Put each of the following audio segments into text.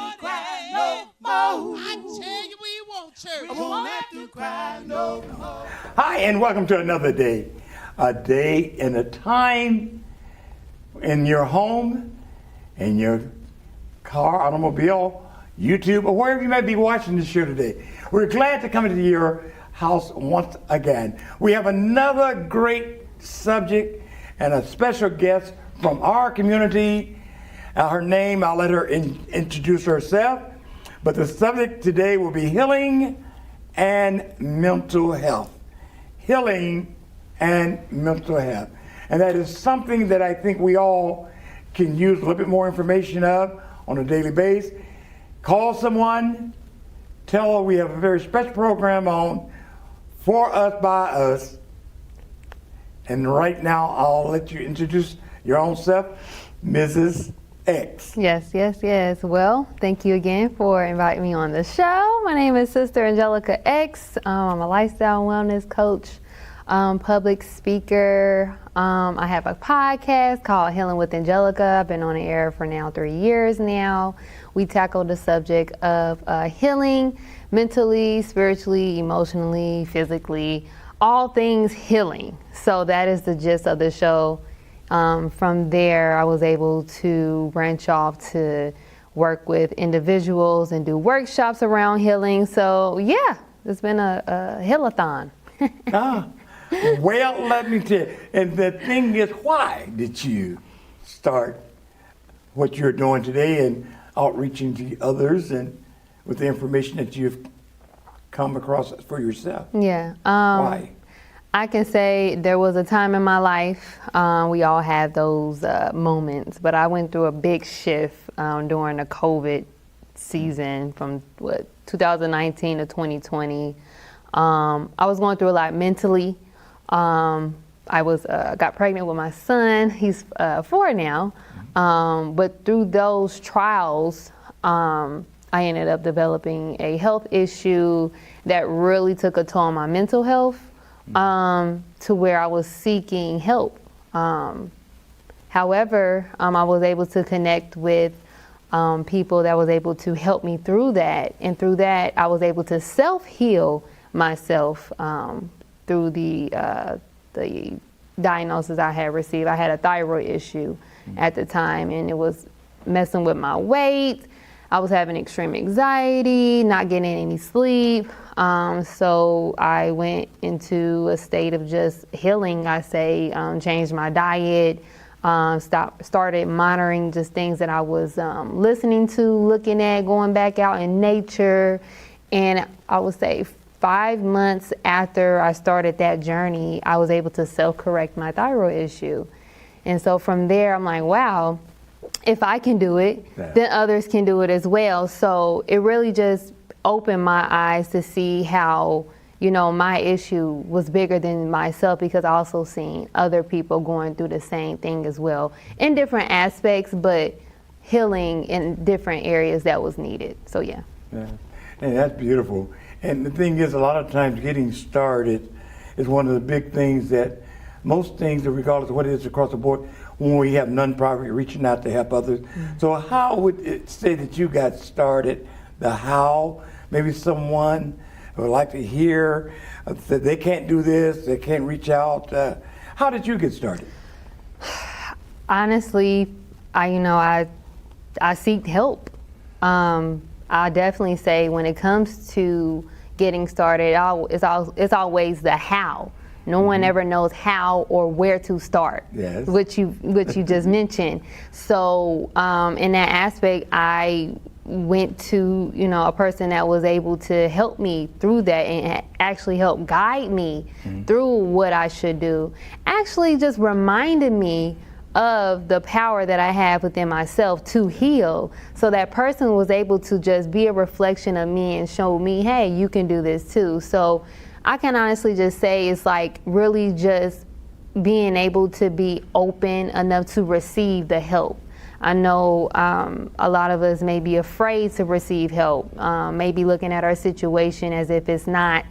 have to cry no more. I tell you we won't, church. We won't have to cry no more. Hi, and welcome to another day. A day and a time in your home, in your car, automobile, YouTube, or wherever you may be watching this show today. We're glad to come into your house once again. We have another great subject and a special guest from our community. Her name, I'll let her introduce herself. But the subject today will be healing and mental health. Healing and mental health. And that is something that I think we all can use a little bit more information of on a daily basis. Call someone, tell her we have a very special program on for us, by us. And right now, I'll let you introduce your own self, Mrs. X. Yes. Well, thank you again for inviting me on the show. My name is Sister Angelica X. I'm a lifestyle wellness coach, public speaker. I have a podcast called Healing With Angelica. I've been on the air for now 3 years now. We tackle the subject of healing mentally, spiritually, emotionally, physically, all things healing. So that is the gist of the show. From there, I was able to branch off to work with individuals and do workshops around healing. So yeah, it's been a healathon. Well, let me tell you, and the thing is, why did you start what you're doing today and outreaching to others and with the information that you've come across for yourself? Yeah. Why? I can say there was a time in my life, we all have those moments, but I went through a big shift during the COVID season from 2019 to 2020. I was going through a lot mentally. I got pregnant with my son. He's 4 now. But through those trials, I ended up developing a health issue that really took a toll on my mental health, to where I was seeking help. However, I was able to connect with people that was able to help me through that. And through that, I was able to self-heal myself through the diagnosis I had received. I had a thyroid issue at the time, and it was messing with my weight. I was having extreme anxiety, not getting any sleep. So I went into a state of just healing, I say, changed my diet, started monitoring just things that I was listening to, looking at, going back out in nature. And I would say 5 months after I started that journey, I was able to self-correct my thyroid issue. And so from there, I'm like, wow, if I can do it, then others can do it as well. So it really just opened my eyes to see how, my issue was bigger than myself, because I also seen other people going through the same thing as well in different aspects, but healing in different areas that was needed. So yeah. And that's beautiful. And the thing is, a lot of times getting started is one of the big things that most things, regardless of what it is across the board, when we have nonprofit reaching out to help others. Mm-hmm. So how would it say that you got started, the how? Maybe someone would like to hear that they can't do this, they can't reach out. How did you get started? Honestly, I seek help. I definitely say when it comes to getting started, it's always the how. No one ever knows how or where to start, yes. which you just mentioned. So in that aspect, I went to a person that was able to help me through that and actually help guide me through what I should do. Actually just reminded me of the power that I have within myself to heal. So that person was able to just be a reflection of me and show me, hey, you can do this too. So I can honestly just say it's like really just being able to be open enough to receive the help. I know a lot of us may be afraid to receive help, maybe looking at our situation as if it's not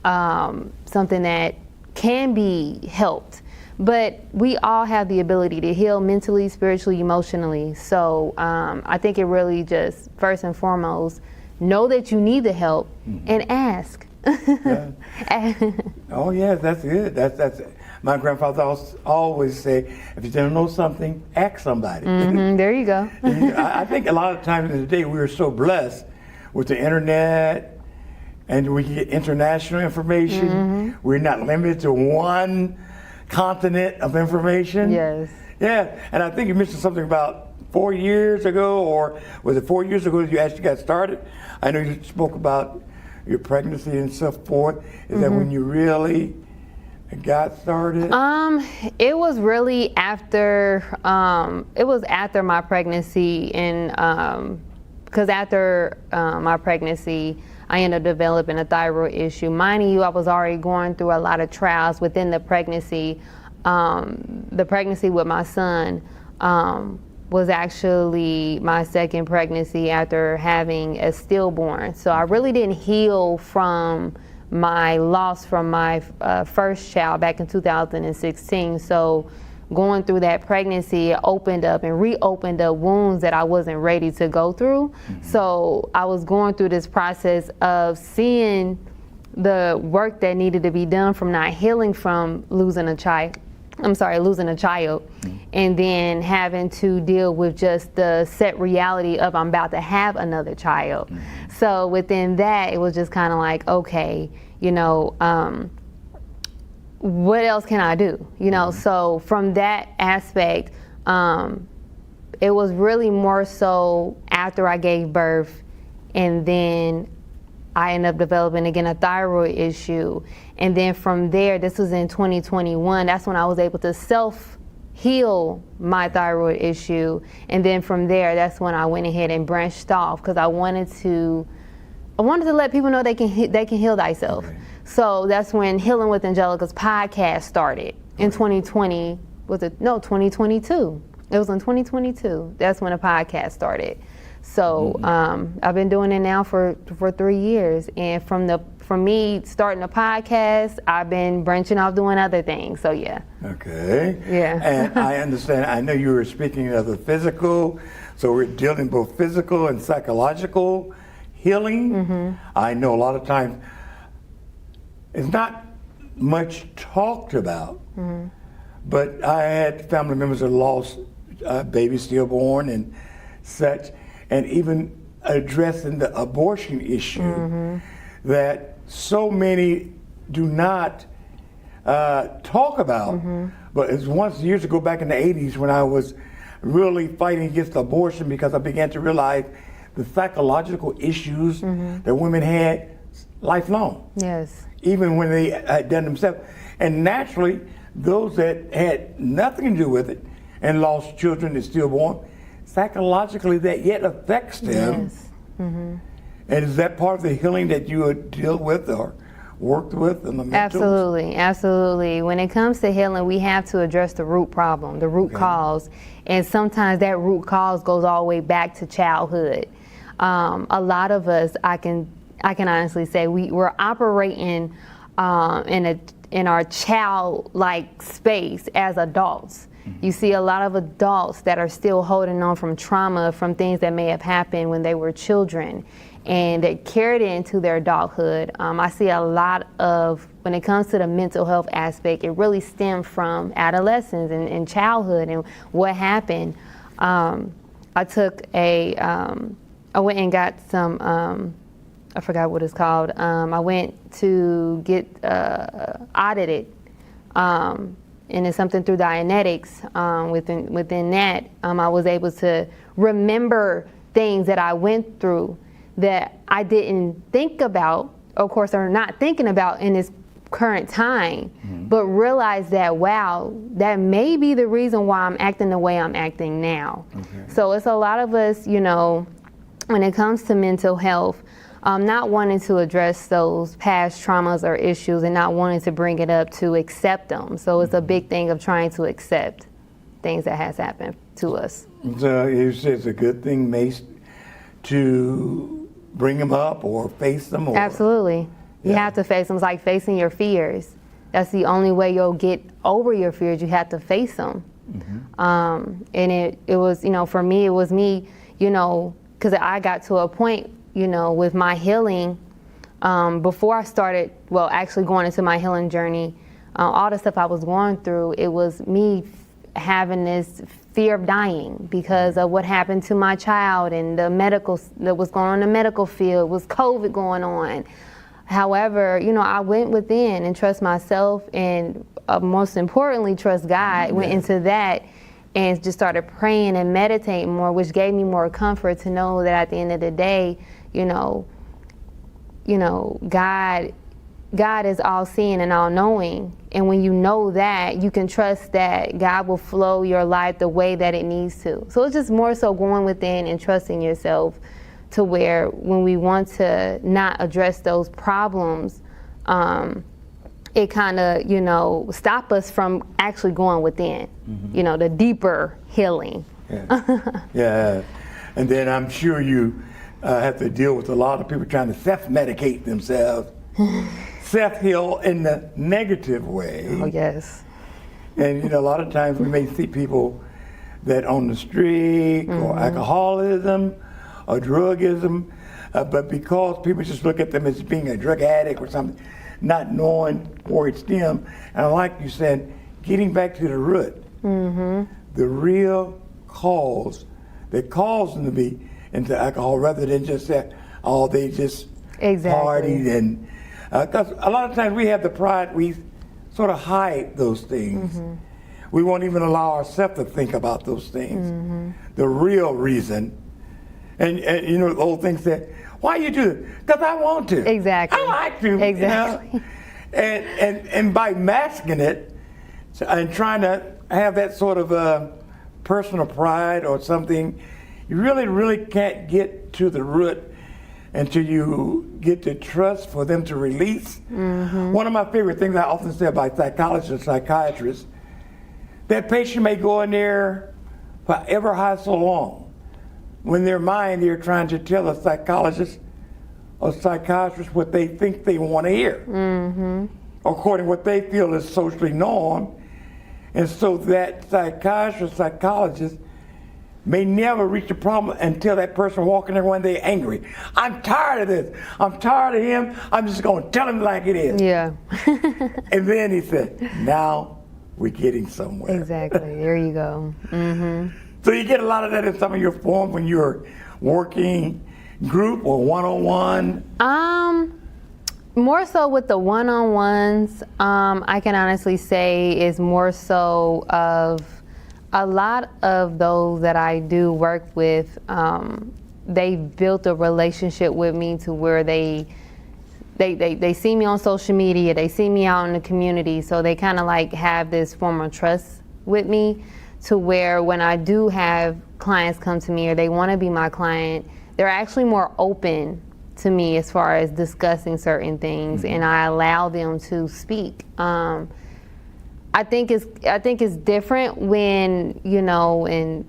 something that can be helped. But we all have the ability to heal mentally, spiritually, emotionally. So I think it really just, first and foremost, know that you need the help and ask. Yeah. Oh yes, that's good. That's my grandfather always say, if you don't know something, ask somebody. There you go. I think a lot of times in the day we are so blessed with the internet, and we can get international information. We're not limited to one continent of information. Yes. Yeah, and I think you mentioned something about 4 years ago, or was it 4 years ago that you actually got started? I know you spoke about your pregnancy and so forth. Is that when you really got started? It was really after, it was after my pregnancy, and because after my pregnancy, I ended up developing a thyroid issue. Mind you, I was already going through a lot of trials within the pregnancy. The pregnancy with my son was actually my second pregnancy after having a stillborn. So I really didn't heal from my loss from my first child back in 2016. So going through that pregnancy, it opened up and reopened up wounds that I wasn't ready to go through. So I was going through this process of seeing the work that needed to be done from not healing from losing a child, and then having to deal with just the set reality of I'm about to have another child. So within that, it was just kind of like, okay, you know, what else can I do? You know, so from that aspect, it was really more so after I gave birth, and then I ended up developing again a thyroid issue. And then from there, this was in 2021, that's when I was able to self-heal my thyroid issue. And then from there, that's when I went ahead and branched off, because I wanted to let people know they can heal thyself. Okay. So that's when Healing with Angelica's podcast started in 2020. 2022. It was in 2022. That's when the podcast started. So I've been doing it now for 3 years, and from me starting the podcast, I've been branching off doing other things. So yeah. Okay. Yeah. And I understand. I know you were speaking of the physical, so we're dealing both physical and psychological healing. I know a lot of times it's not much talked about, but I had family members that lost babies stillborn and such, and even addressing the abortion issue that so many do not talk about. But it's once years ago, back in the 80s, when I was really fighting against abortion, because I began to realize the psychological issues that women had lifelong. Yes. Even when they had done themselves. And naturally, those that had nothing to do with it and lost children and stillborn, psychologically that yet affects them. Yes. And is that part of the healing that you would deal with or worked with in the mental? Absolutely. When it comes to healing, we have to address the root problem, the root cause. And sometimes that root cause goes all the way back to childhood. A lot of us, I can honestly say, we're operating in our childlike space as adults. You see a lot of adults that are still holding on from trauma, from things that may have happened when they were children, and they carried it into their adulthood. I see a lot of, when it comes to the mental health aspect, it really stemmed from adolescence and childhood and what happened. I went and got some, I forgot what it's called. I went to get audited, and it's something through Dianetics. Within that, I was able to remember things that I went through that I didn't think about, of course, or not thinking about in this current time, but realize that, wow, that may be the reason why I'm acting the way I'm acting now. So it's a lot of us, you know, when it comes to mental health, not wanting to address those past traumas or issues and not wanting to bring it up to accept them. So it's a big thing of trying to accept things that has happened to us. So you say it's a good thing, Mace, to bring them up or face them? Or? Absolutely. You have to face them. It's like facing your fears. That's the only way you'll get over your fears. You have to face them. And it was, for me, it was me, because I got to a point, with my healing, before I started, actually going into my healing journey, all the stuff I was going through, it was me having this fear of dying because of what happened to my child and the medical, that was going on in the medical field, was COVID going on. However, I went within and trust myself, and most importantly, trust God. Went into that and just started praying and meditating more, which gave me more comfort to know that at the end of the day, God is all seeing and all knowing. And when you know that, you can trust that God will flow your life the way that it needs to. So it's just more so going within and trusting yourself, to where when we want to not address those problems, it kind of, stop us from actually going within, the deeper healing. Yeah. And then I'm sure you have to deal with a lot of people trying to self-medicate themselves, self-heal in the negative way. Oh, yes. And, a lot of times we may see people that on the street or alcoholism or drugism, but because people just look at them as being a drug addict or something, not knowing where it stems. And like you said, getting back to the root, the real cause that caused them to be into alcohol, rather than just that, they just partied. And because a lot of times we have the pride, we sort of hide those things. We won't even allow ourselves to think about those things. The real reason. And the old thing said, why you do it? Because I want to. Exactly. I like to. Exactly. And by masking it and trying to have that sort of personal pride or something, you really can't get to the root until you get the trust for them to release. One of my favorite things I often say about psychologists and psychiatrists, that patient may go in there for ever so long. When their mind, they're trying to tell a psychologist or psychiatrist what they think they want to hear, according to what they feel is socially norm. And so that psychiatrist, psychologist may never reach the problem until that person walking there one day angry. I'm tired of this. I'm tired of him. I'm just going to tell him like it is. Yeah. And then he said, now we're getting somewhere. Exactly. There you go. So you get a lot of that in some of your forms when you're working group or one-on-one? More so with the one-on-ones, I can honestly say is more so of a lot of those that I do work with, they built a relationship with me to where they see me on social media, they see me out in the community, so they kind of like have this form of trust with me, to where when I do have clients come to me or they want to be my client, they're actually more open to me as far as discussing certain things, and I allow them to speak. I think it's different when, and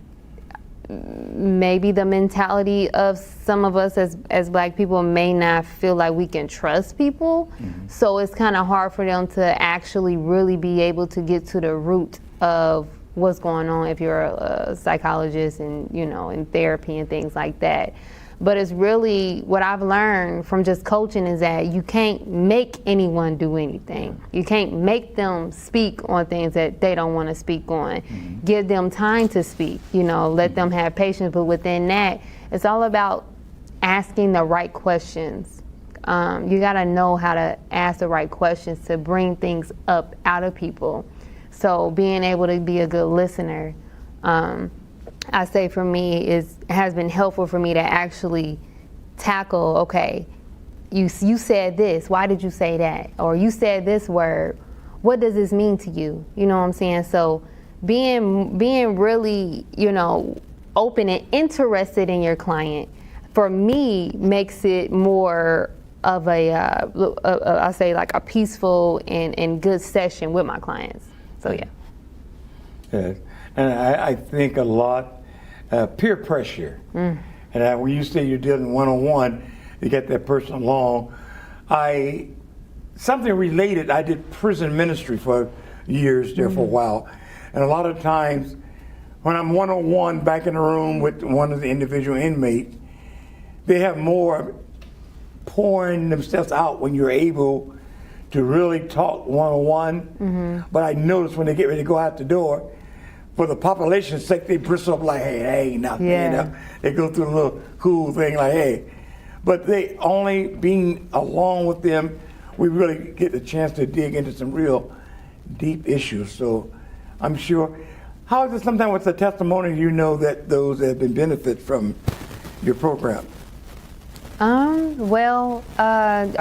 maybe the mentality of some of us as Black people may not feel like we can trust people. So it's kind of hard for them to actually really be able to get to the root of what's going on if you're a psychologist and, in therapy and things like that. But it's really what I've learned from just coaching is that you can't make anyone do anything. You can't make them speak on things that they don't want to speak on. Give them time to speak, let them have patience. But within that, it's all about asking the right questions. You got to know how to ask the right questions to bring things up out of people. So being able to be a good listener, I say for me has been helpful for me to actually tackle, okay, you said this, why did you say that? Or you said this word, what does this mean to you? You know what I'm saying? So being really, open and interested in your client, for me, makes it more of I say like a peaceful and good session with my clients. So yeah. Yes. And I think a lot, peer pressure. And when you say you're dealing one-on-one, you get that person along. I something related. I did prison ministry for years there for a while. And a lot of times when I'm one-on-one back in the room with one of the individual inmates, they have more pouring themselves out when you're able to really talk one-on-one. But I notice when they get ready to go out the door, for the population's sake, they bristle up like, hey, that ain't nothing. You know? They go through a little cool thing like, hey. But they only being along with them, we really get the chance to dig into some real deep issues. So I'm sure, how is it sometimes with the testimony you know that those have been benefit from your program? Well,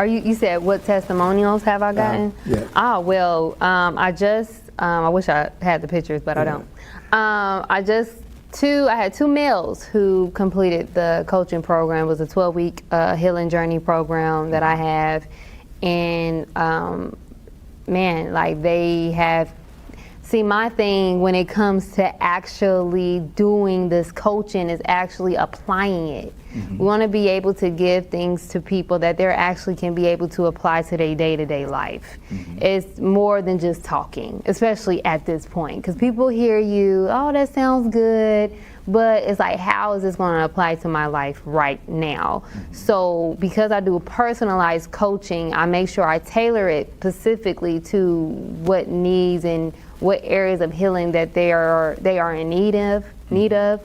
you said what testimonials have I gotten? Yeah. I just, I wish I had the pictures, but I don't. I had 2 males who completed the coaching program. It was a 12-week healing journey program that I have. And man, like they have, see, my thing when it comes to actually doing this coaching is actually applying it. We want to be able to give things to people that they actually can be able to apply to their day-to-day life. It's more than just talking, especially at this point, because people hear you, oh, that sounds good, but it's like, how is this going to apply to my life right now? So because I do personalized coaching, I make sure I tailor it specifically to what needs and what areas of healing that they are in need of.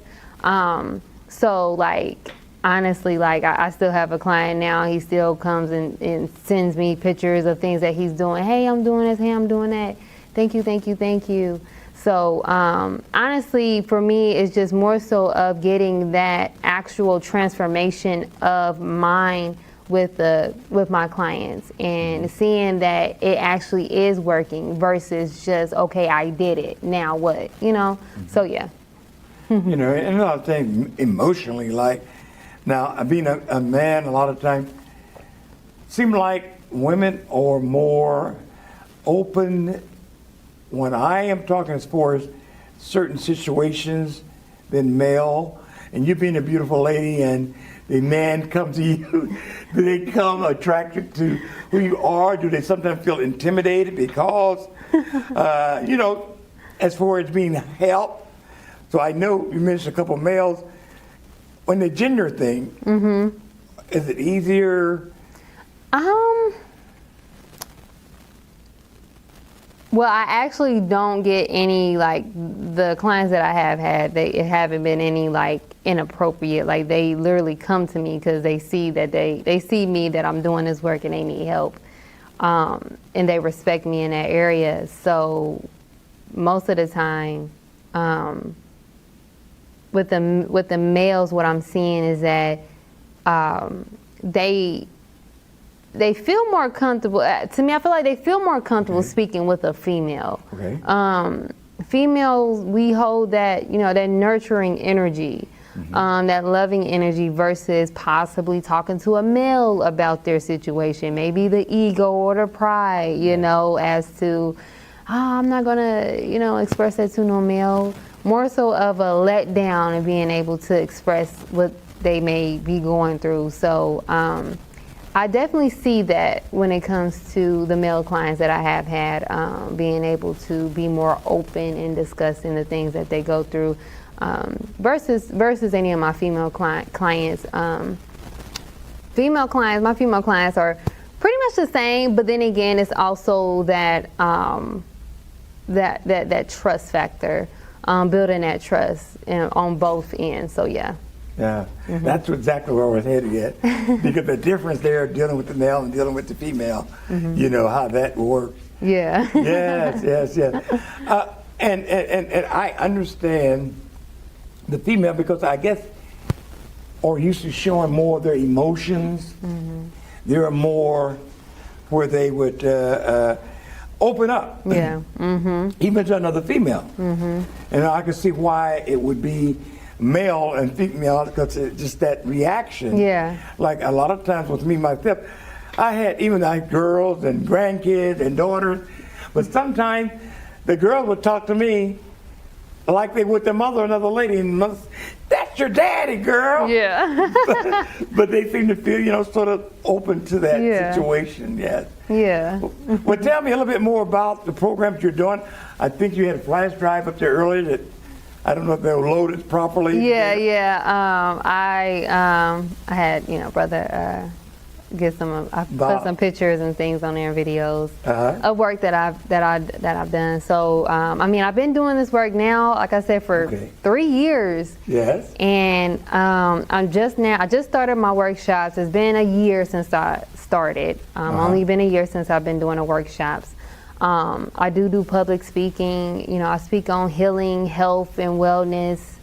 So like, honestly, like I still have a client now. He still comes and sends me pictures of things that he's doing. Hey, I'm doing this. Hey, I'm doing that. Thank you, thank you, thank you. So honestly, for me, it's just more so of getting that actual transformation of mind with my clients and seeing that it actually is working versus just, okay, I did it. Now what? You know? So yeah. You know, and a lot of things emotionally, like, now, being a man, a lot of times, seem like women are more open when I am talking as far as certain situations than male. And you being a beautiful lady and the man comes to you, do they come attracted to who you are? Do they sometimes feel intimidated because, you know, as far as being helped? So I know you mentioned a couple of males. On the gender thing, is it easier? Well, I actually don't get any, like, the clients that I have had, it haven't been any, like, inappropriate. Like, they literally come to me because they see that they see me that I'm doing this work and they need help. And they respect me in that area. So most of the time, with the males, what I'm seeing is that they feel more comfortable. To me, I feel like they feel more comfortable speaking with a female. Females, we hold that, you know, that nurturing energy, that loving energy versus possibly talking to a male about their situation. Maybe the ego or the pride, you know, as to, I'm not gonna, you know, express that to no male. More so of a letdown and being able to express what they may be going through. So I definitely see that when it comes to the male clients that I have had, being able to be more open in discussing the things that they go through versus any of my female clients. My female clients are pretty much the same, but then again, it's also that that trust factor. Building that trust on both ends. So yeah. Yeah, that's exactly where I was headed at. Because the difference there, dealing with the male and dealing with the female, you know, how that works. Yeah. Yes. And I understand the female because I guess are used to showing more of their emotions. There are more where they would open up. Yeah. Even to another female. And I can see why it would be male and female because it's just that reaction. Yeah. Like a lot of times with me myself, I had even like girls and grandkids and daughters, but sometimes the girls would talk to me like they would their mother, another lady, and mother, that's that's your daddy, girl. Yeah. But they seem to feel, sort of open to that situation, yes. Yeah. Well, tell me a little bit more about the programs you're doing. I think you had a flash drive up there earlier that, I don't know if they were loaded properly. Yeah. I had, brother get I put some pictures and things on there, videos of work that I've done. So I've been doing this work now, like I said, for 3 years. Yes. And I just started my workshops. It's been a year since I started. Only been a year since I've been doing the workshops. I do public speaking. I speak on healing, health, and wellness.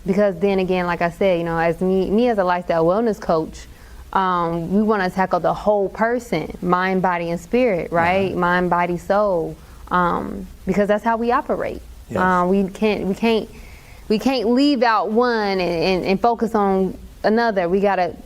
Because then again, like I said, as me as a lifestyle wellness coach, we want to tackle the whole person, mind, body, and spirit, right? Mind, body, soul, because that's how we operate. Yes. We can't leave out one and focus on another. We gotta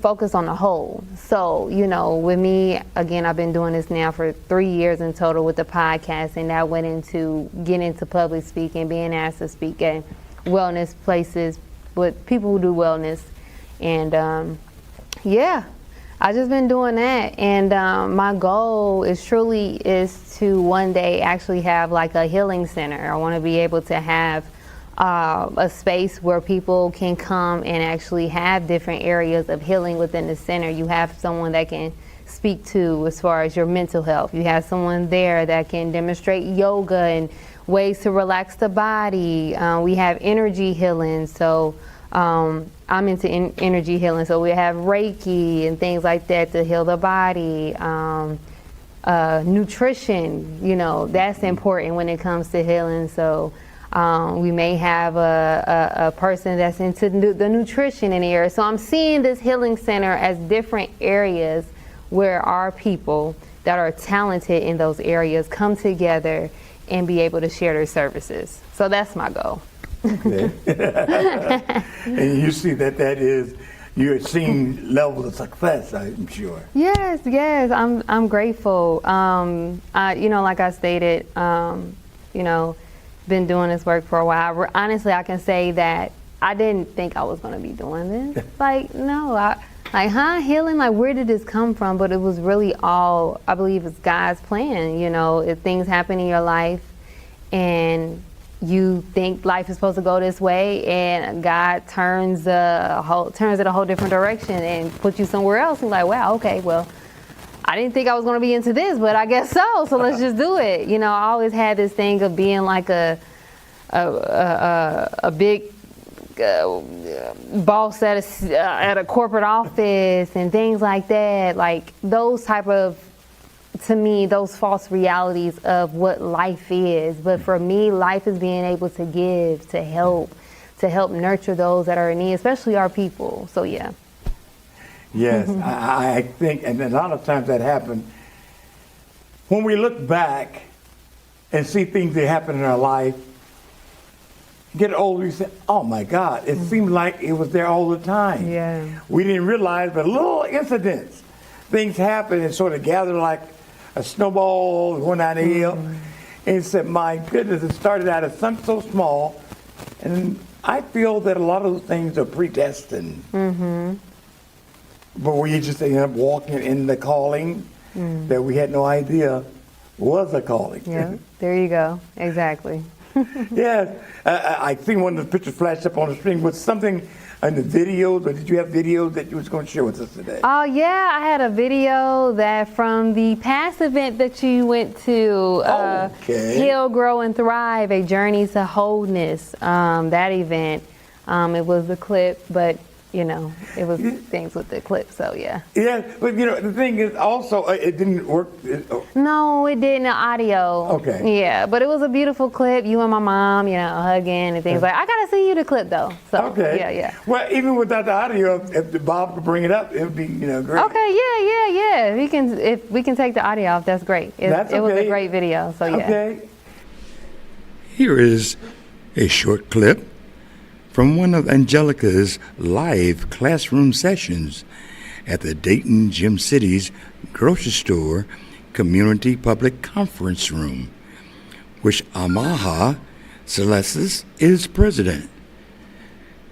focus on the whole. So, with me, again, I've been doing this now for 3 years in total with the podcast, and that went into getting into public speaking, being asked to speak at wellness places with people who do wellness, and I just been doing that, and my goal is to one day actually have like a healing center. I want to be able to have a space where people can come and actually have different areas of healing within the center. You have someone that can speak to as far as your mental health. You have someone there that can demonstrate yoga and ways to relax the body. We have energy healing, so I'm into energy healing, so we have Reiki and things like that to heal the body. Nutrition, that's important when it comes to healing. So we may have a person that's into the nutrition in the area. So I'm seeing this healing center as different areas where our people that are talented in those areas come together and be able to share their services. So that's my goal. Okay. And you see you're seeing levels of success, I'm sure. Yes, I'm grateful. Like I stated, been doing this work for a while. Honestly, I can say that I didn't think I was going to be doing this. Healing, where did this come from? But it was really all, I believe it's God's plan. If things happen in your life and you think life is supposed to go this way, and God turns it a whole different direction and puts you somewhere else. And wow, okay, well, I didn't think I was going to be into this, but I guess so. So let's just do it. I always had this thing of being like a big boss at a corporate office and things like that. Like those type of, to me, those false realities of what life is. But for me, life is being able to give, to help nurture those that are in need, especially our people. So yeah. Yes, I think, and a lot of times that happens when we look back and see things that happen in our life. Get older, you say, "Oh my God, it seemed like it was there all the time." Yeah. We didn't realize, but little incidents, things happen and sort of gather like a snowball going down the hill. And you said, "My goodness, it started out as something so small," and I feel that a lot of those things are predestined. But we just ended up walking in the calling that we had no idea was a calling. Yeah, there you go. Exactly. Yes. I think one of the pictures flashed up on the screen was something in the videos, or did you have videos that you was going to share with us today? Oh, yeah, I had a video that from the past event that you went to, Heal, Grow, and Thrive, A Journey to Wholeness, that event. It was a clip, but it was things with the clip, so yeah. Yeah, but the thing is also, it didn't work. No, it didn't, the audio. Okay. Yeah, but it was a beautiful clip, you and my mom, hugging and things like I gotta see you the clip though. So, okay. Yeah. Well, even without the audio, if Bob could bring it up, it would be, great. Okay, yeah. If we can take the audio off, that's great. It was a great video, so yeah. Okay. Here is a short clip from one of Angelica's live classroom sessions at the Dayton Gym City's grocery store community public conference room, which Amaha Celestis is president.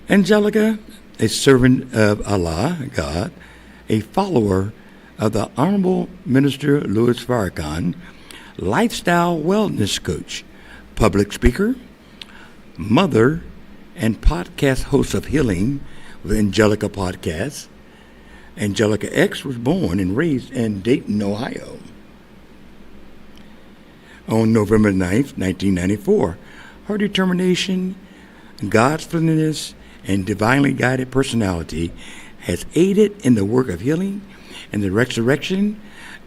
Angelica, a servant of Allah, God, a follower of the Honorable Minister Louis Farrakhan, lifestyle wellness coach, public speaker, mother, and podcast host of Healing with Angelica podcast. Angelica X was born and raised in Dayton, Ohio. On November 9th, 1994, her determination, godliness, and divinely guided personality has aided in the work of healing and the resurrection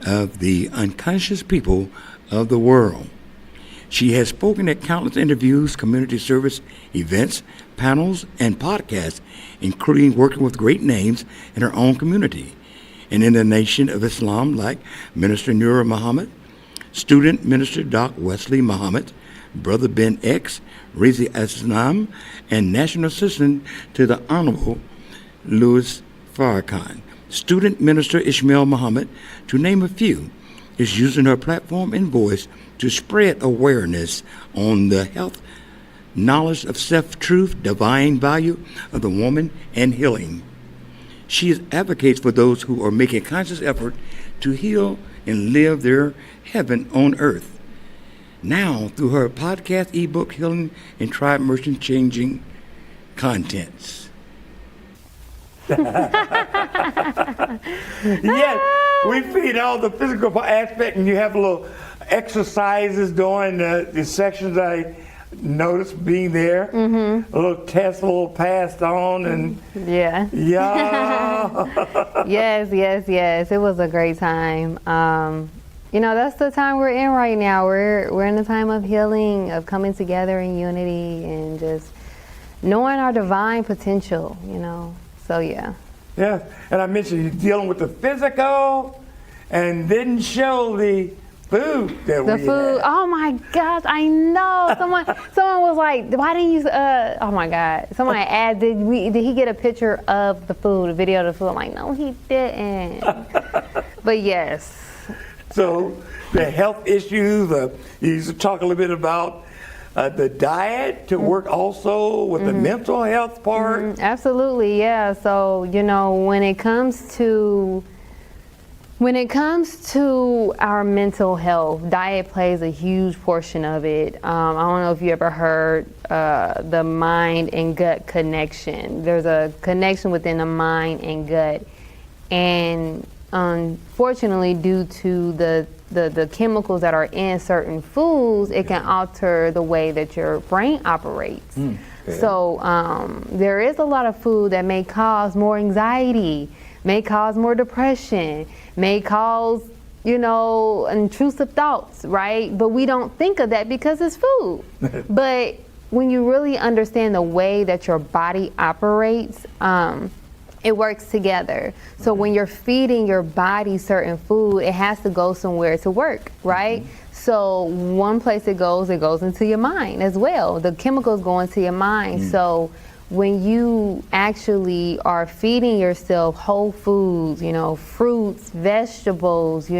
of the unconscious people of the world. She has spoken at countless interviews, community service events, panels, and podcasts, including working with great names in her own community and in the Nation of Islam like Minister Nur Muhammad, student Minister Doc Wesley Muhammad, Brother Ben X, Rizi Islam, and National Assistant to the Honorable Louis Farrakhan. Student Minister Ishmael Muhammad, to name a few, is using her platform and voice to spread awareness on the health, knowledge of self-truth, divine value of the woman, and healing. She advocates for those who are making conscious effort to heal and live their heaven on earth. Now, through her podcast, ebook, Healing and Tribe Merchant Changing Contents. Yes, we feed all the physical aspect, and you have little exercises during the sections I noticed being there. Mm-hmm. A little test, a little passed on, and Yeah. yeah. Yes. It was a great time. That's the time we're in right now. We're in a time of healing, of coming together in unity, and just knowing our divine potential. So yeah. Yeah, and I mentioned you're dealing with the physical, and didn't show the food that The we food. had. Oh my gosh, I know. Someone was like, "Why didn't you?" Oh my God. Someone asked, "Did he get a picture of the food, a video of the food?" I'm like, "No, he didn't." But yes. So the health issues. You used to talk a little bit about the diet to work also with the mental health part. Absolutely, yeah. So when it comes to our mental health, diet plays a huge portion of it. I don't know if you ever heard the mind and gut connection. There's a connection within the mind and gut, and unfortunately, due to the chemicals that are in certain foods, it can alter the way that your brain operates. Okay. So there is a lot of food that may cause more anxiety, may cause more depression, may cause, intrusive thoughts, right? But we don't think of that because it's food. But when you really understand the way that your body operates, it works together. So when you're feeding your body certain food, it has to go somewhere to work, right? So one place it goes into your mind as well. The chemicals go into your mind. So when you actually are feeding yourself whole foods, fruits, vegetables,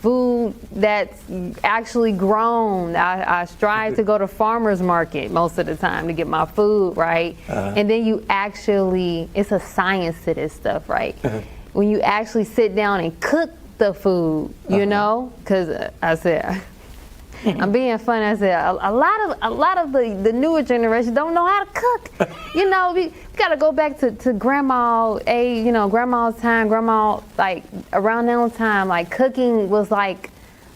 food that's actually grown. I strive to go to farmer's market most of the time to get my food, right? And then you actually, it's a science to this stuff, right? When you actually sit down and cook the food, because I said, I'm being funny. I said a lot of the newer generation don't know how to cook. We gotta go back to grandma's time. Grandma, like around that time, like cooking was like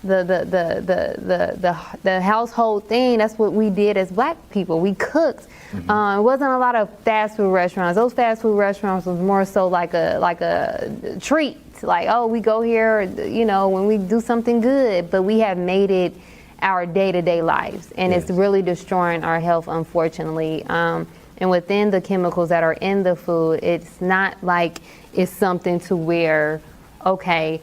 the household thing. That's what we did as Black people. We cooked. It wasn't a lot of fast food restaurants. Those fast food restaurants was more so like a treat. Like, oh, we go here, when we do something good. But we have made it our day-to-day lives, and it's really destroying our health, unfortunately. And within the chemicals that are in the food, it's not like it's something to where, okay,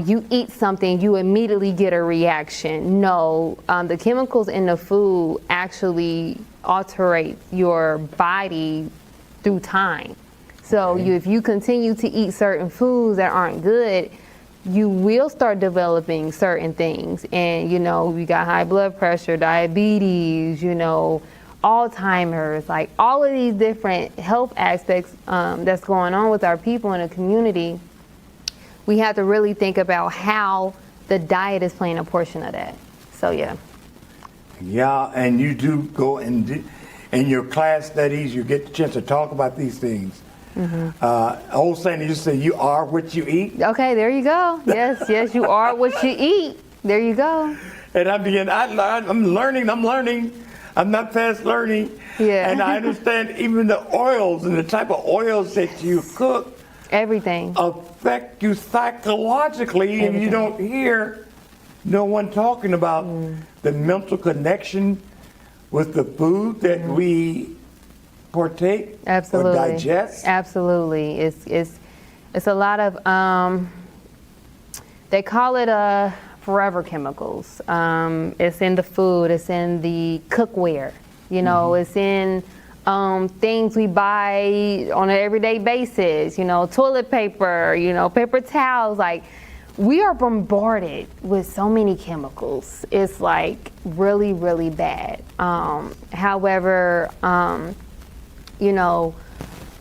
you eat something, you immediately get a reaction. No, the chemicals in the food actually alterate your body through time. So if you continue to eat certain foods that aren't good, you will start developing certain things. And, you got high blood pressure, diabetes, Alzheimer's, like all of these different health aspects that's going on with our people in the community, we have to really think about how the diet is playing a portion of that. So yeah. Yeah, and you do go and in your class studies, you get the chance to talk about these things. Old saying, you say you are what you eat. Okay, there you go. Yes, you are what you eat. There you go. And I'm learning. I'm not fast learning. Yeah. And I understand even the oils and the type of oils that you cook. Everything. Affect you psychologically. Everything. And you don't hear no one talking about the mental connection with the food that we partake. Absolutely. Or digest. Absolutely. It's a lot of they call it forever chemicals. It's in the food, it's in the cookware, it's in things we buy on an everyday basis, toilet paper, paper towels. Like, we are bombarded with so many chemicals. It's like really, really bad. However,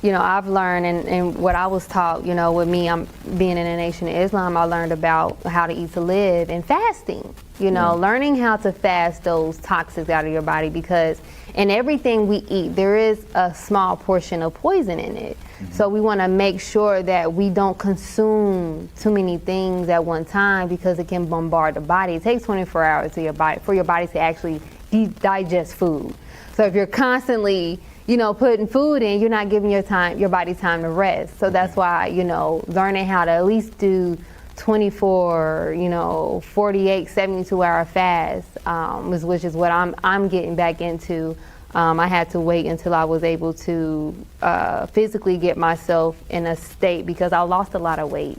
I've learned, and what I was taught, with me, I'm being in the Nation of Islam, I learned about how to eat to live and fasting, learning how to fast those toxins out of your body, because in everything we eat, there is a small portion of poison in it. So we want to make sure that we don't consume too many things at one time, because it can bombard the body. It takes 24 hours for your body to actually digest food. So if you're constantly putting food in, you're not giving your body time to rest. So that's why, learning how to at least do 24, 48, 72-hour fast, which is what I'm getting back into. I had to wait until I was able to physically get myself in a state, because I lost a lot of weight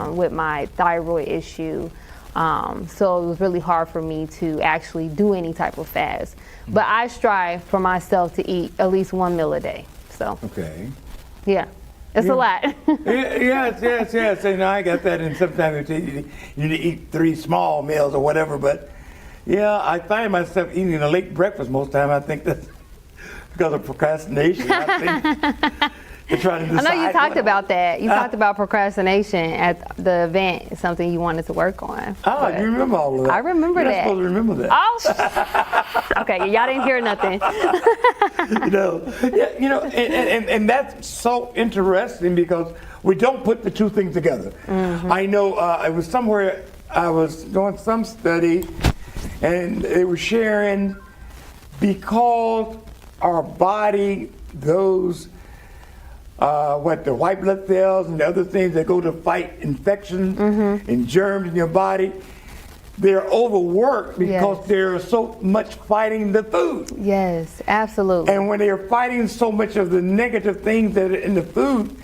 with my thyroid issue. So it was really hard for me to actually do any type of fast. But I strive for myself to eat at least one meal a day. So okay, yeah, it's a lot. yes. And I got that. And sometimes you need to eat 3 small meals or whatever. But yeah, I find myself eating a late breakfast most of the time. I think that's because of procrastination. I think you're trying to decide. I know you talked about that. You talked about procrastination at the event. It's something you wanted to work on. Oh, you remember all of that? I remember that. You're not supposed to remember that. Oh, okay. Y'all didn't hear nothing. And that's so interesting, because we don't put the two things together. I know it was somewhere I was doing some study, and they were sharing, because our body, those the white blood cells and the other things that go to fight infections and germs in your body, they're overworked because there's so much fighting the food. Yes, absolutely. And when they're fighting so much of the negative things that are in the food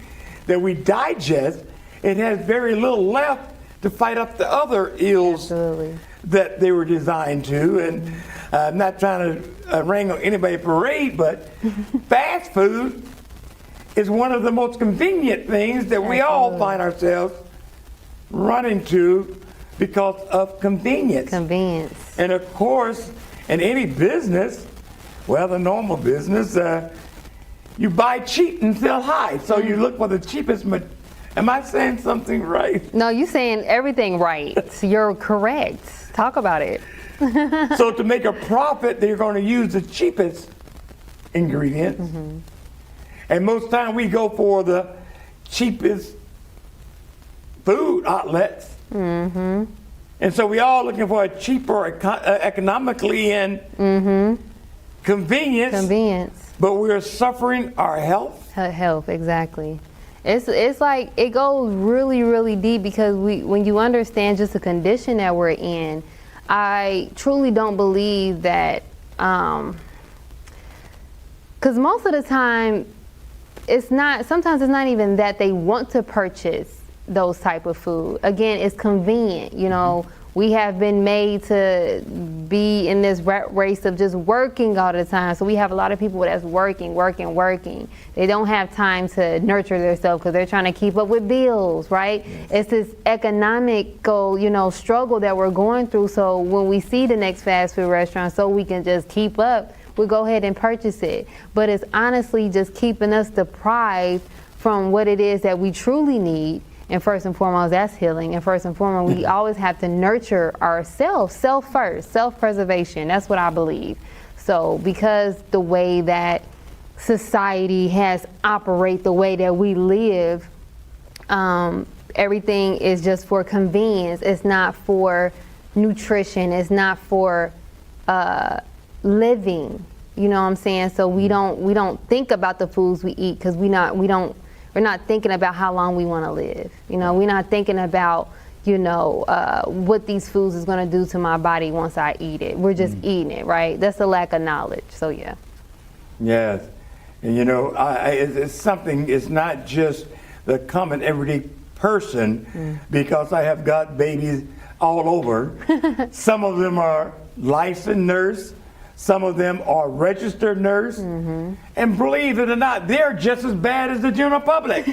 that we digest, it has very little left to fight up the other ills that they were designed to. And I'm not trying to wrangle anybody's parade, but fast food is one of the most convenient things that we all find ourselves running to because of convenience. And of course, in any business, the normal business, you buy cheap and sell high. So you look for the cheapest. Am I saying something right? No, you're saying everything right. You're correct. Talk about it. So to make a profit, they're going to use the cheapest ingredients. And most time we go for the cheapest food outlets. And so we all looking for a cheaper, economically and convenience. But we're suffering our health. Health, exactly. It's like it goes really, really deep, because when you understand just the condition that we're in, I truly don't believe that, because most of the time, sometimes it's not even that they want to purchase those type of food. Again, it's convenient. We have been made to be in this rat race of just working all the time. So we have a lot of people that's working. They don't have time to nurture themselves because they're trying to keep up with bills, right? Yes. It's this economical, struggle that we're going through. So when we see the next fast food restaurant, so we can just keep up, we'll go ahead and purchase it. But it's honestly just keeping us deprived from what it is that we truly need. And first and foremost, that's healing. And first and foremost, we always have to nurture ourselves, self first, self-preservation. That's what I believe. So because the way that society has operate, the way that we live, everything is just for convenience. It's not for nutrition. It's not for living. You know what I'm saying? So we don't think about the foods we eat because we're not thinking about how long we want to live. You know, we're not thinking about, what these foods is going to do to my body once I eat it. We're just eating it, right? That's a lack of knowledge. So yeah. Yes. And it's something, it's not just the common everyday person, because I have got babies all over. Some of them are licensed nurse. Some of them are registered nurse. And believe it or not, they're just as bad as the general public.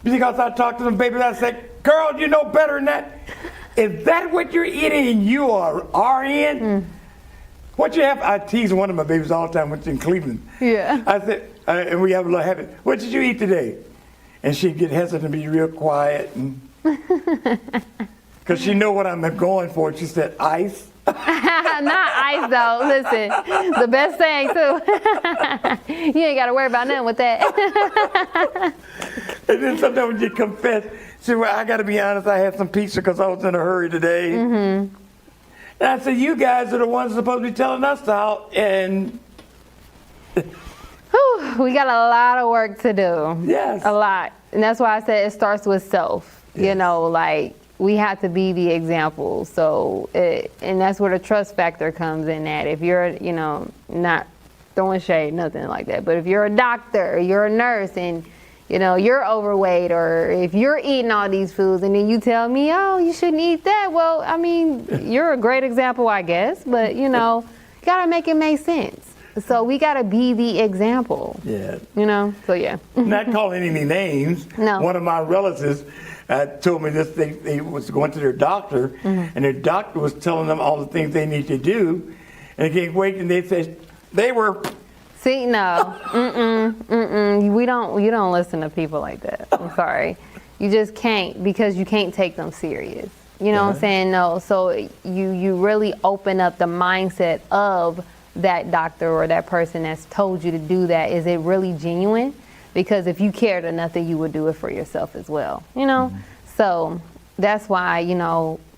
Because I talk to them babies, I say, girl, you know better than that. Is that what you're eating and you are RN? What you have? I tease one of my babies all the time when she's in Cleveland. Yeah. I said, and we have a little habit. What did you eat today? And she'd get hesitant and be real quiet. Because she know what I'm going for. She said, ice. Not ice though. Listen, the best thing too. You ain't got to worry about nothing with that. And then sometimes when you confess, see, well, I got to be honest, I had some pizza because I was in a hurry today. And I said, you guys are the ones supposed to be telling us how, and We got a lot of work to do. Yes. A lot. And that's why I said it starts with self. Yes. We have to be the example. So, and that's where the trust factor comes in at. If you're, not throwing shade, nothing like that. But if you're a doctor, you're a nurse, and, you're overweight, or if you're eating all these foods and then you tell me, oh, you shouldn't eat that. Well, I mean, you're a great example, I guess. But, got to make it make sense. So we got to be the example. Yeah. So yeah. Not calling any names. No. One of my relatives told me this. They was going to their doctor, and their doctor was telling them all the things they need to do, and they can't wait. And they said they were. See, no, you don't listen to people like that. I'm sorry, you just can't, because you can't take them serious. You know what I'm saying? No, so you really open up the mindset of that doctor or that person that's told you to do that. Is it really genuine? Because if you cared enough, then you would do it for yourself as well, So that's why,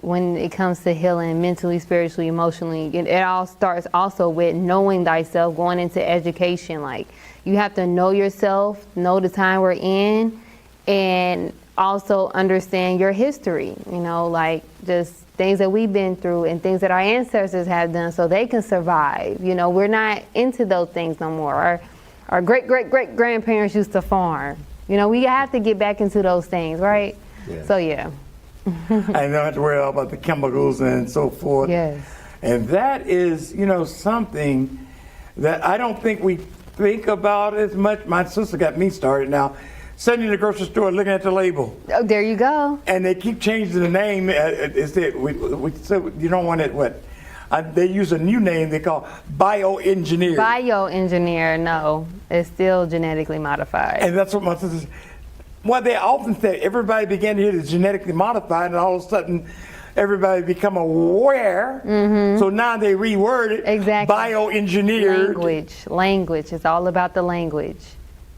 when it comes to healing mentally, spiritually, emotionally, it all starts also with knowing thyself, going into education. Like, you have to know yourself, know the time we're in, and also understand your history, just things that we've been through and things that our ancestors have done so they can survive. We're not into those things no more. Our great-great-great-grandparents used to farm. We have to get back into those things, right? Yeah. So, yeah. I don't have to worry about the chemicals and so forth. Yes. And that is, something that I don't think we think about as much. My sister got me started now. Sitting in the grocery store looking at the label. Oh, there you go. And they keep changing the name. So you don't want it, what? They use a new name they call bioengineered. Bioengineer, no. It's still genetically modified. And that's what my sister said. Well, they often say everybody began to hear the genetically modified, and all of a sudden everybody become aware. So now they reword it. Exactly. Bioengineered. Language. It's all about the language.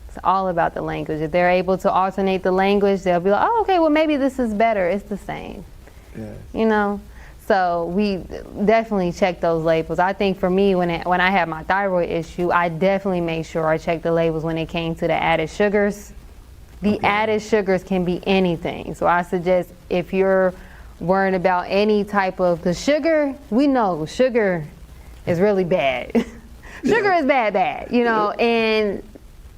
It's all about the language. If they're able to alternate the language, they'll be like, oh, okay, well, maybe this is better. It's the same. Yes. So we definitely check those labels. I think for me, when I had my thyroid issue, I definitely made sure I checked the labels when it came to the added sugars. The added sugars can be anything. So I suggest, if you're worrying about any type of, the sugar, we know sugar is really bad. Sugar is bad, and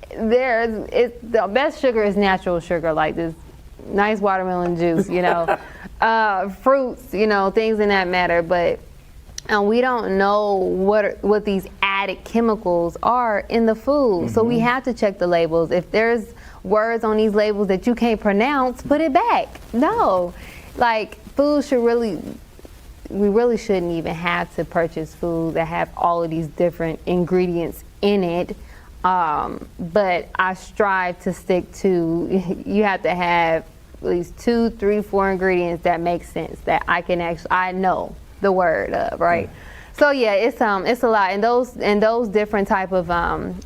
the best sugar is natural sugar, like this nice watermelon juice, fruits, things in that matter. But we don't know what these added chemicals are in the food. So we have to check the labels. If there's words on these labels that you can't pronounce, put it back. No, like, food should really we really shouldn't even have to purchase food that have all of these different ingredients in it. But I strive to stick to, you have to have at least 2, 3, 4 ingredients that make sense, that I know the word of, right? So yeah, it's a lot, and those different type of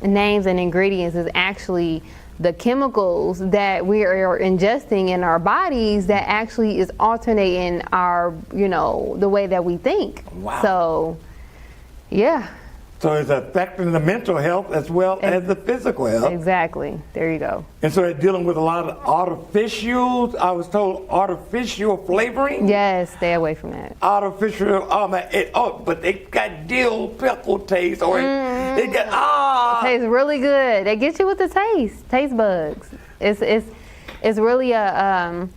names and ingredients is actually the chemicals that we are ingesting in our bodies that actually is alternating our, the way that we think. Wow. So, yeah. So it's affecting the mental health as well as the physical health. Exactly. There you go. And so they're dealing with a lot of artificial, I was told, artificial flavoring. Yes, stay away from that. Artificial, but they got dill pickle taste, or they got, It tastes really good. They get you with the taste bugs. It's really and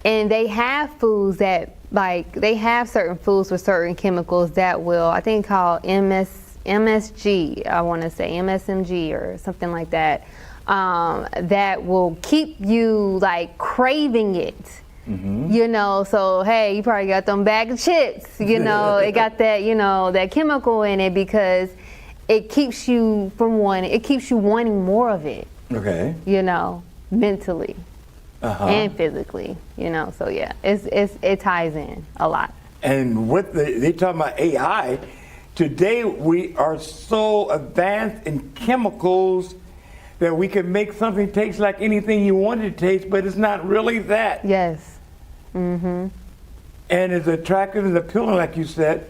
they have foods that, like, they have certain foods with certain chemicals that will, I think, called MSG, I want to say MSMG or something like that, that will keep you like craving it. So hey, you probably got them bag of chips, it got that, that chemical in it, because it keeps you wanting more of it. Okay. Mentally. And physically, so yeah, it ties in a lot. And with they talking about AI, today we are so advanced in chemicals that we can make something taste like anything you want it to taste, but it's not really that. Yes. And it's attractive and appealing, like you said.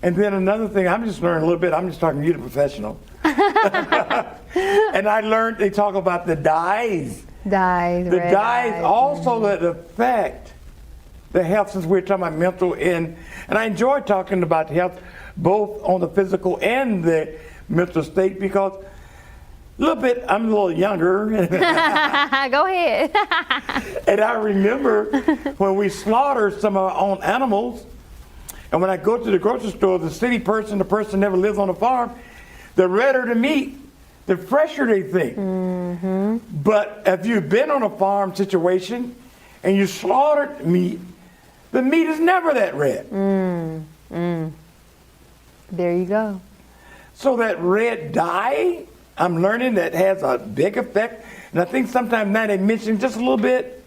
And then another thing, I'm just learning a little bit, I'm just talking to you, the professional. And I learned they talk about the dyes. The dyes also that affect the health, since we're talking about mental, and I enjoy talking about health both on the physical and the mental state, because I'm a little younger. Go ahead. And I remember when we slaughtered some of our own animals, and when I go to the grocery store, the city person, the person never lives on a farm, the redder the meat, the fresher they think. But if you've been on a farm situation and you slaughtered meat, the meat is never that red. There you go. So that red dye, I'm learning that has a big effect. And I think sometimes now they mention just a little bit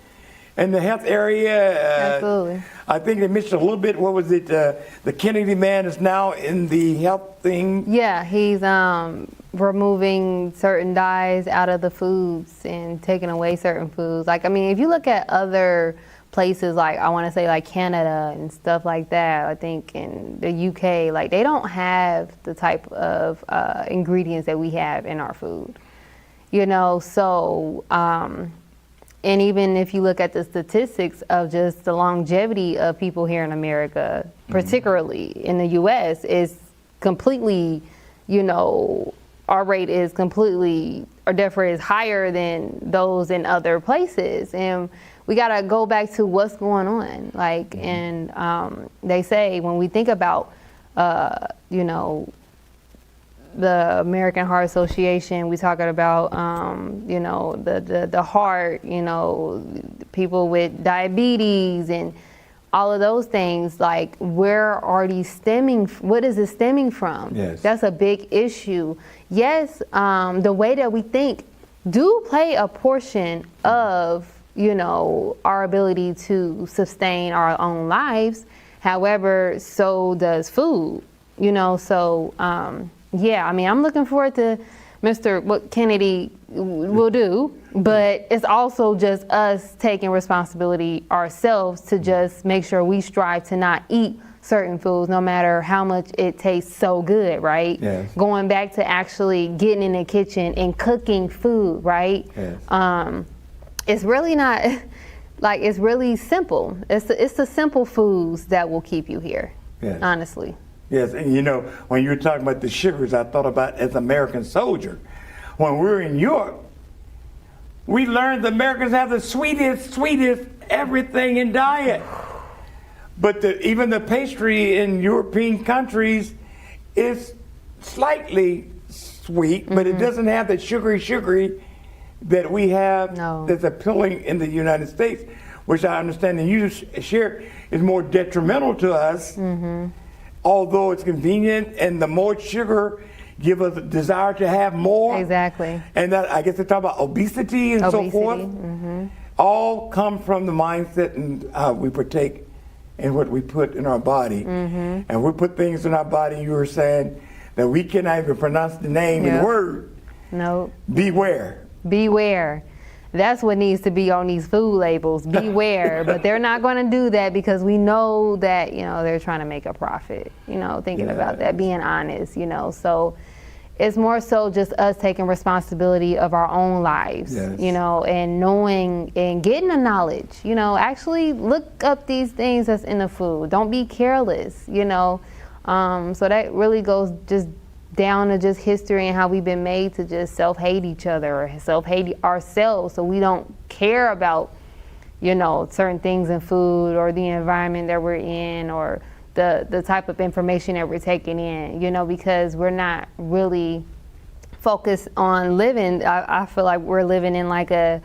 in the health area. Absolutely. I think they mentioned a little bit, what was it, the Kennedy man is now in the health thing. Yeah, he's removing certain dyes out of the foods and taking away certain foods. Like, I mean, if you look at other places, like I want to say like Canada and stuff like that, I think in the UK, like they don't have the type of ingredients that we have in our food, so and even if you look at the statistics of just the longevity of people here in America, particularly in the US, is completely, our rate is completely, our death rate is higher than those in other places. And we got to go back to what's going on. Like, and they say when we think about, the American Heart Association, we talking about, the heart, people with diabetes and all of those things. Like, where are these stemming? What is it stemming from? Yes. That's a big issue. Yes, the way that we think do play a portion of, our ability to sustain our own lives. However, so does food, yeah, I mean, I'm looking forward to what Kennedy will do, but it's also just us taking responsibility ourselves to just make sure we strive to not eat certain foods, no matter how much it tastes so good, right? Yes. Going back to actually getting in the kitchen and cooking food, right? Yes. It's really not, like, it's really simple. It's the simple foods that will keep you here, Yes. honestly. Yes, and when you were talking about the sugars, I thought about as an American soldier. When we were in Europe, we learned the Americans have the sweetest everything in diet. But even the pastry in European countries is slightly sweet, but it doesn't have the sugary that we have that's appealing in the United States. which I understand and you share, is more detrimental to us, although it's convenient, and the more sugar give us a desire to have more. Exactly. And that, I guess they talk about obesity and so forth. All come from the mindset and how we partake in what we put in our body. And we put things in our body, you were saying, that we cannot even pronounce the name and the word. No. Beware. Beware. That's what needs to be on these food labels. Beware. But they're not going to do that because we know that, you know, they're trying to make a profit, you know, thinking about that, being honest, you know. So it's more so just us taking responsibility of our own lives, you know, and knowing and getting the knowledge, you know, actually look up these things that's in the food. Don't be careless, you know. So that really goes just down to just history and how we've been made to just self-hate each other or self-hate ourselves, so we don't care about, you know, certain things in food or the environment that we're in or the type of information that we're taking in, you know, because we're not really focused on living. I feel like we're living in like a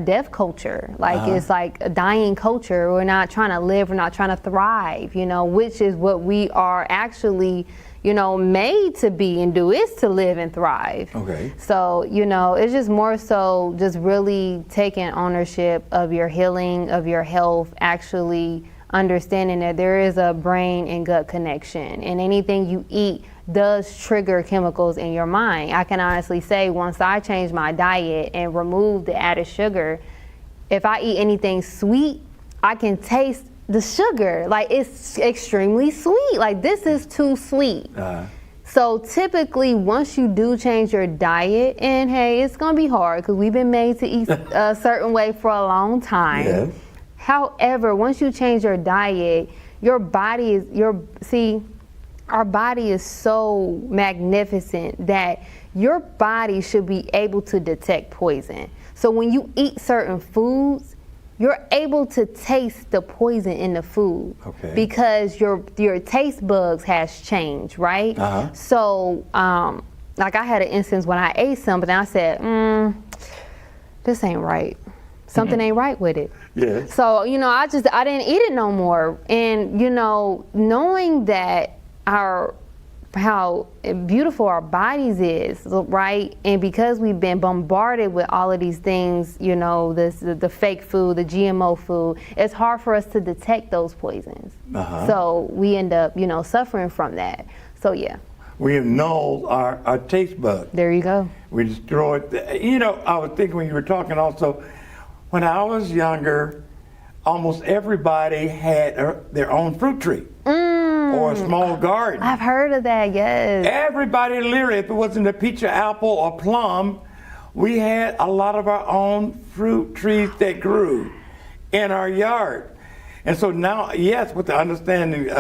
death culture. Like it's like a dying culture. We're not trying to live, we're not trying to thrive, you know, which is what we are actually, you know, made to be and do, is to live and thrive. Okay. So, you know, it's just more so just really taking ownership of your healing, of your health, actually understanding that there is a brain and gut connection, and anything you eat does trigger chemicals in your mind. I can honestly say once I changed my diet and removed the added sugar, if I eat anything sweet, I can taste the sugar. Like, it's extremely sweet. Like, this is too sweet. So typically, once you do change your diet, and hey, it's gonna be hard because we've been made to eat a certain way for a long time. Yes. However, once you change your diet, your body is, our body is so magnificent that your body should be able to detect poison. So when you eat certain foods, you're able to taste the poison in the food, because your taste buds has changed, right? So, like I had an instance when I ate something, I said, this ain't right. Something ain't right with it. Yes. So, you know, I didn't eat it no more. And, you know, knowing that how beautiful our bodies is, right? And because we've been bombarded with all of these things, you know, the fake food, the GMO food, it's hard for us to detect those poisons. So we end up, you know, suffering from that. So yeah. We have nulled our taste bud. There you go. We destroyed, you know, I was thinking when you were talking also, when I was younger, almost everybody had their own fruit tree or a small garden. I've heard of that, yes. Everybody literally, if it wasn't a peach or apple or plum, we had a lot of our own fruit trees that grew in our yard. And so now, yes, with the understanding,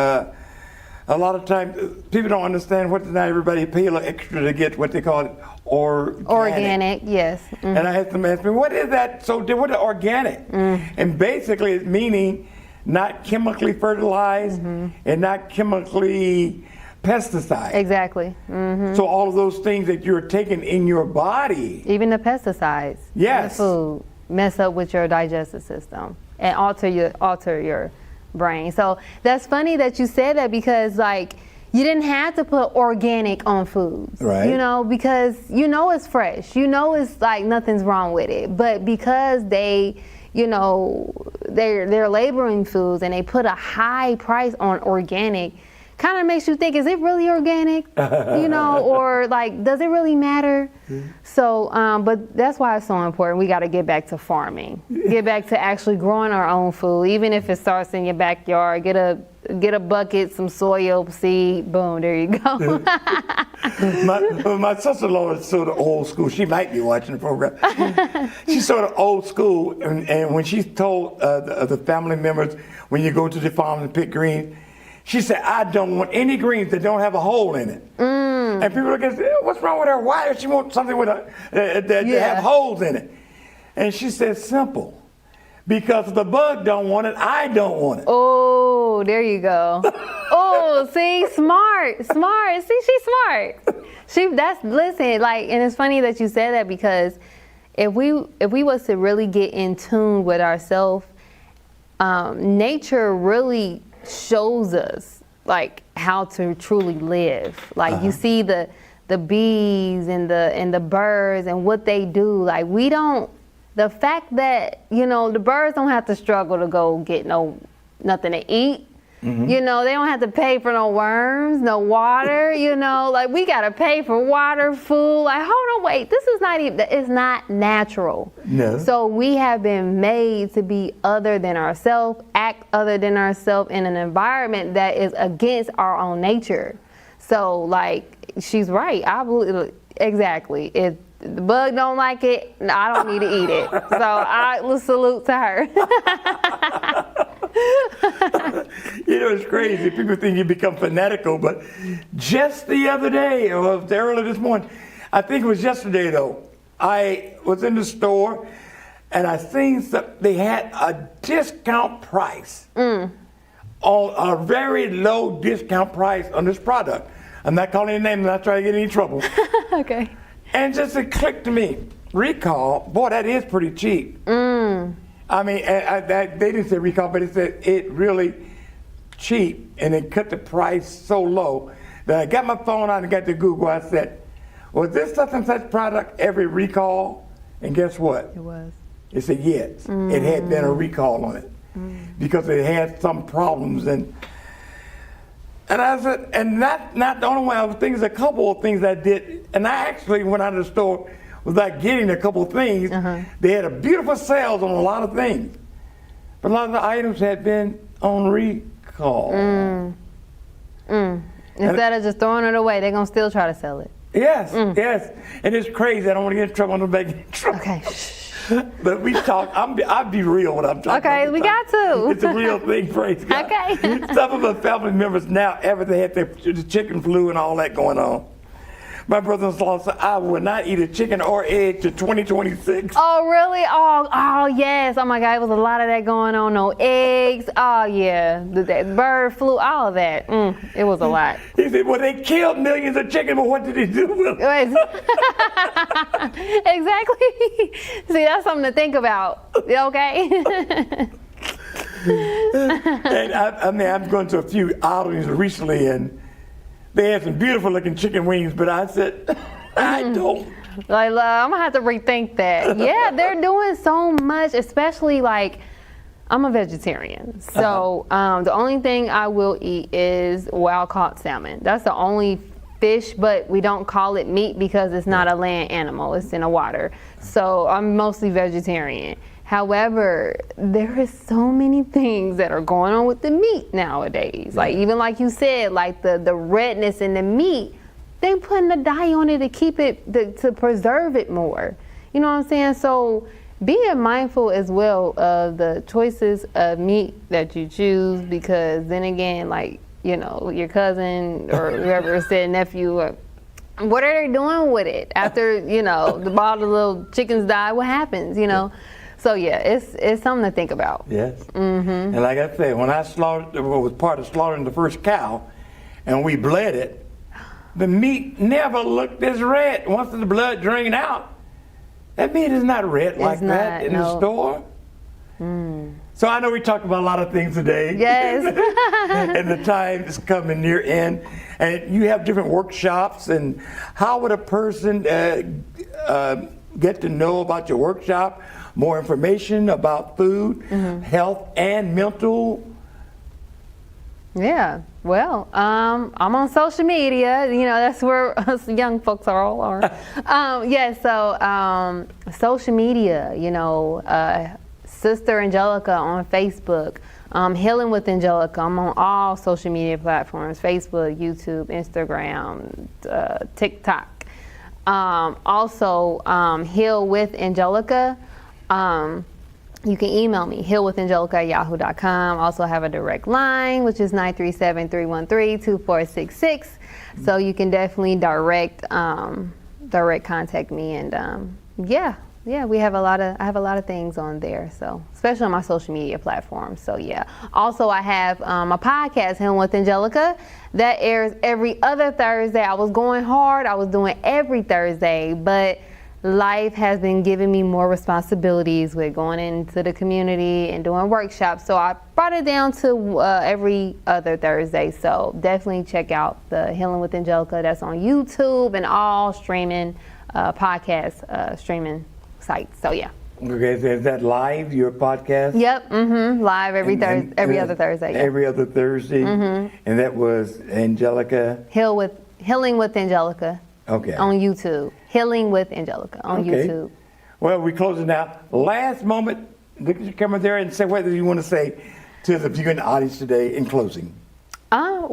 a lot of times people don't understand what not everybody pay a little extra to get what they call organic, yes. And I had some ask me, what is that? So what is organic? And basically it's meaning not chemically fertilized and not chemically pesticide. Exactly. So all of those things that you're taking in your body. Even the pesticides in the food mess up with your digestive system and alter your brain. So that's funny that you said that, because like you didn't have to put organic on foods, right? You know, because you know it's fresh, you know it's like nothing's wrong with it, but because they, you know, they're labeling foods and they put a high price on organic, kind of makes you think, is it really organic? You know, or like, does it really matter? So, but that's why it's so important. We got to get back to farming, get back to actually growing our own food, even if it starts in your backyard. Get a bucket, some soil seed, boom, there you go. my sister-in-law is sort of old school. She might be watching the program. She's sort of old school, and when she told the family members, when you go to the farm and pick greens, she said, I don't want any greens that don't have a hole in it. And people look at it, what's wrong with her? Why does she want something with that have holes in it? And she said, simple. Because if the bug don't want it, I don't want it. Oh, there you go. Oh, see, smart. See, she's smart. Listen, like, and it's funny that you said that, because if we was to really get in tune with ourselves nature really shows us like how to truly live. Like you see the bees and the birds and what they do. Like we don't. The fact that the birds don't have to struggle to go get nothing to eat. Mm-hmm. They don't have to pay for no worms, no water, like we got to pay for water, food. Like, hold on, wait, this is it's not natural. No. So we have been made to be other than ourselves, act other than ourselves in an environment that is against our own nature. So like, she's right. I believe, exactly. If the bug don't like it, I don't need to eat it. So I will salute to her. It's crazy. People think you become fanatical, but just the other day, or early this morning, I think it was yesterday though, I was in the store and I seen they had a discount price on a very low discount price on this product. I'm not calling any name, I'm not trying to get in any trouble. Okay. And just it clicked to me, recall, boy, that is pretty cheap. I mean, they didn't say recall, but it said it really cheap, and it cut the price so low that I got my phone out and got to Google. I said, was this such and such product every recall? And guess what? It was. It said yes. It had been a recall on it because it had some problems. And I said, and not the only one. I was thinking, a couple of things I did, and I actually went out of the store without getting a couple of things. They had a beautiful sales on a lot of things, but a lot of the items had been on recall. Instead of just throwing it away, they're gonna still try to sell it. Yes, yes, and it's crazy. I don't want to get in trouble. I don't want to get in trouble. Okay. But we talk. I'll be real when I'm talking. Okay, we got to. It's a real thing, praise God. Okay. Some of my family members now, they had the chicken flu and all that going on. My brother-in-law said, I will not eat a chicken or egg to 2026. Oh, really? Oh, yes. Oh, my God. There was a lot of that going on. No eggs. Oh, yeah. The bird flu, all of that. It was a lot. He said, well, they killed millions of chickens, but what did they do with them? Exactly. See, that's something to think about. Okay? And I'm going to a few outings recently, and they had some beautiful looking chicken wings, but I said, I don't. Like, I'm going to have to rethink that. Yeah, they're doing so much, especially like, I'm a vegetarian. So the only thing I will eat is wild caught salmon. That's the only fish, but we don't call it meat because it's not a land animal. It's in the water. So I'm mostly vegetarian. However, there is so many things that are going on with the meat nowadays. Like even like you said, like the redness in the meat, they putting a dye on it to keep it, to preserve it more. You know what I'm saying? So being mindful as well of the choices of meat that you choose, because then again, like, your cousin or whoever said nephew, what are they doing with it after, all the little chickens die? What happens, So yeah, it's something to think about. Yes. And like I said, when I was part of slaughtering the first cow, and we bled it, the meat never looked this red. Once the blood drained out, that meat is not red like that in the store. So I know we talked about a lot of things today. Yes. And the time is coming near end, and you have different workshops. And how would a person get to know about your workshop? More information about food, health, and mental? Yeah, well, I'm on social media. That's where us young folks all are. Social media, Sister Angelica on Facebook, Healing With Angelica. I'm on all social media platforms, Facebook, YouTube, Instagram, TikTok. Also, Heal With Angelica. You can email me, healwithangelica@yahoo.com. Also have a direct line, which is 937-313-2466. So you can definitely direct contact me. And we have I have a lot of things on there. So especially on my social media platforms. So yeah. Also I have a podcast, Healing with Angelica, that airs every other Thursday. I was going hard. I was doing every Thursday, but life has been giving me more responsibilities with going into the community and doing workshops. So I brought it down to every other Thursday. So definitely check out the Healing with Angelica. That's on YouTube and all streaming podcast streaming sites. So yeah. Okay, so is that live, your podcast? Yep, live every other Thursday. Yeah. Every other Thursday? And that was Angelica? Healing with Angelica. Okay. On YouTube. Healing with Angelica on YouTube. Well, we're closing now. Last moment, look at your camera there and say what you want to say to the viewing audience today in closing. First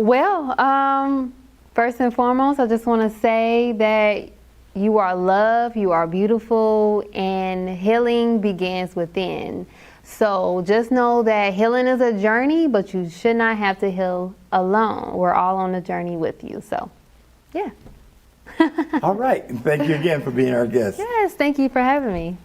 and foremost, I just want to say that you are loved, you are beautiful, and healing begins within. So just know that healing is a journey, but you should not have to heal alone. We're all on the journey with you. So, yeah. All right. And thank you again for being our guest. Yes, thank you for having me.